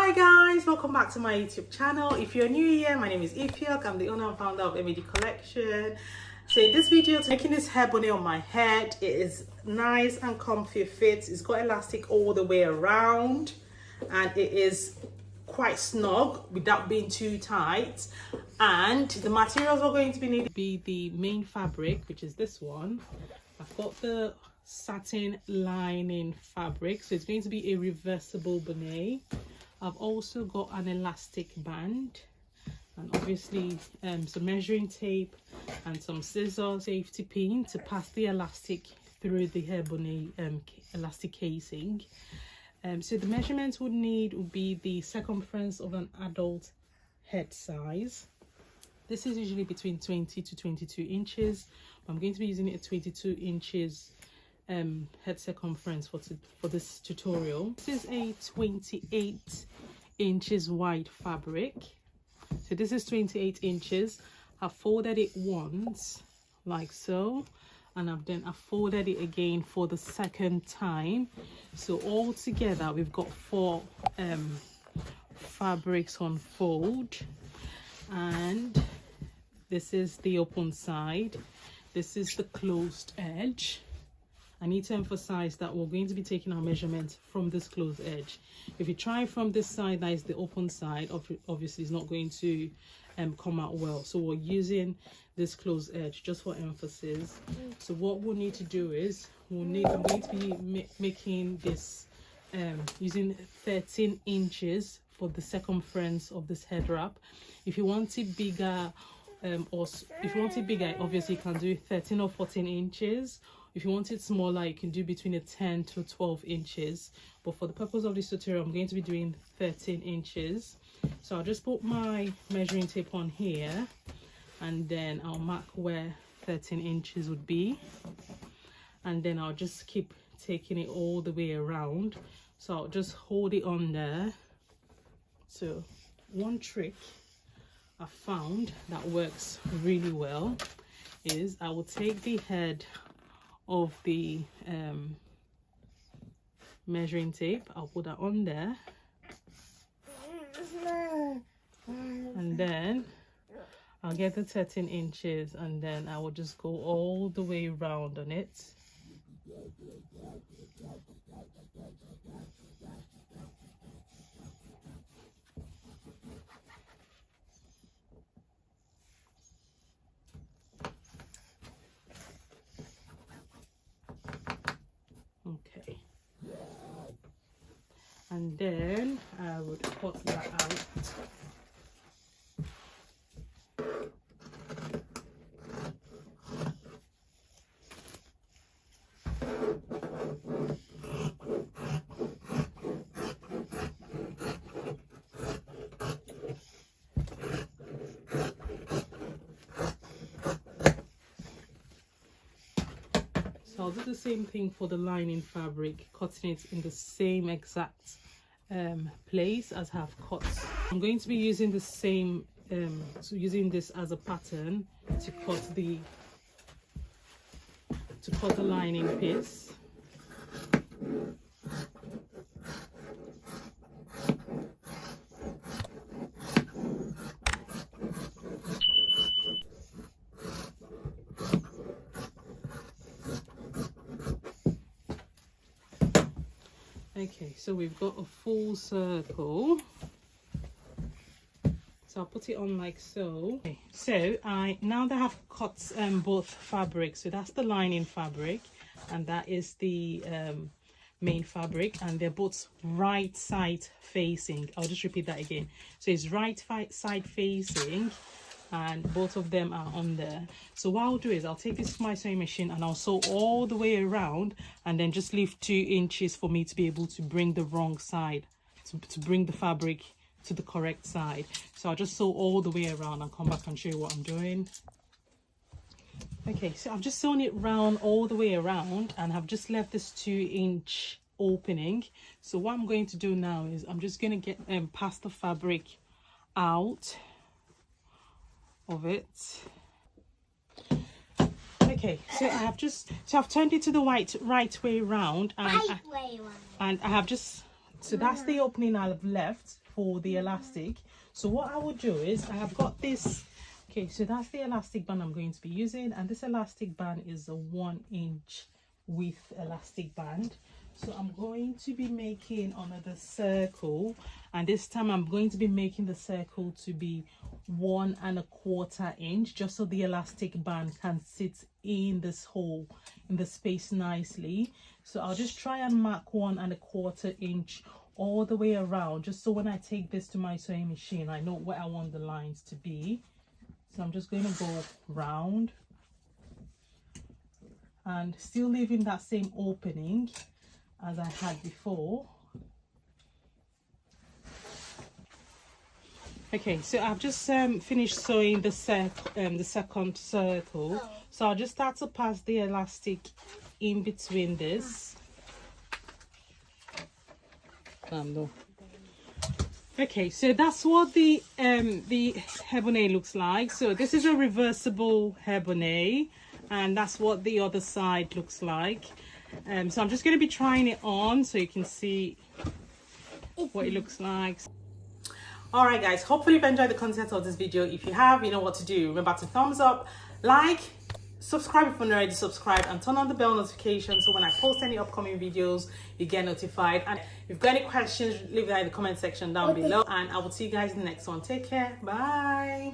Hi guys, welcome back to my YouTube channel. If you're new here, my name is Ifyok. I'm the owner and founder of M.A.Dkollection. So in this video, I'm making this hair bonnet on my head. It is nice and comfy fit. It's got elastic all the way around and it is quite snug without being too tight. And the materials we're going to be needing be the main fabric, which is this one. I've got the satin lining fabric, so it's going to be a reversible bonnet. I've also got an elastic band and obviously some measuring tape and some scissors, safety pin to pass the elastic through the hair bonnet elastic casing. So the measurements would be the circumference of an adult head size. This is usually between 20 to 22 inches. I'm going to be using a 22 inches head circumference for this tutorial. This is a 28 inches wide fabric. So this is 28 inches. I've folded it once like so, and I've folded it again for the second time. So all together we've got 4 fabrics on fold, and this is the open side, this is the closed edge. I need to emphasize that we're going to be taking our measurement from this closed edge. If you try from this side, that is the open side, obviously it's not going to come out well. So we're using this closed edge just for emphasis. So what we'll need to do is I'm going to be making this using 13 inches for the circumference of this head wrap. If you want it bigger, obviously you can do 13 or 14 inches. If you want it smaller, you can do between 10 to 12 inches. But for the purpose of this tutorial, I'm going to be doing 13 inches. So I'll just put my measuring tape on here, and then I'll mark where 13 inches would be. And then I'll just keep taking it all the way around. So I'll just hold it on there. So one trick I found that works really well is I will take the head of the measuring tape, I'll put that on there, and then I'll get the 13 inches, and then I will just go all the way around on it. Okay, and then I would cut that out. So I'll do the same thing for the lining fabric, cutting it in the same exact place as I've cut. I'm going to be using the same, using this as a pattern to cut the lining piece. Okay, so we've got a full circle. So I'll put it on like so. Okay, so now that I've cut both fabrics, so that's the lining fabric and that is the main fabric, and they're both right side facing. I'll just repeat that again. So it's right side facing, and both of them are on there. So what I'll do is I'll take this to my sewing machine and I'll sew all the way around, and then just leave 2 inches for me to be able to bring the wrong side, to bring the fabric to the correct side. So I'll just sew all the way around and come back and show you what I'm doing. Okay, so I've just sewn it round all the way around, and I've just left this 2-inch opening. So what I'm going to do now is I'm just going to get pass the fabric out of it. Okay, so I've turned it to the right way round, and I have just, so that's the opening I've left for the elastic. So what I will do is I have got this. Okay, so that's the elastic band I'm going to be using, and this elastic band is a 1 inch width elastic band. So I'm going to be making another circle, and this time I'm going to be making the circle to be 1 1/4 inch, just so the elastic band can sit in this hole, in the space nicely. So I'll just try and mark 1 1/4 inch all the way around, just so when I take this to my sewing machine, I know where I want the lines to be. So I'm just going to go round and still leaving that same opening as I had before. Okay, so I've just finished sewing the second circle. So I'll just start to pass the elastic in between this. No. Okay, so that's what the hair bonnet looks like. So this is a reversible hair bonnet, and that's what the other side looks like. So I'm just going to be trying it on so you can see what it looks like. All right, guys, hopefully you've enjoyed the content of this video. If you have, you know what to do. Remember to thumbs up, like, subscribe if you're not already subscribed, and turn on the bell notification so when I post any upcoming videos, you get notified. And if you've got any questions, leave that in the comment section down below, and I will see you guys in the next one. Take care. Bye.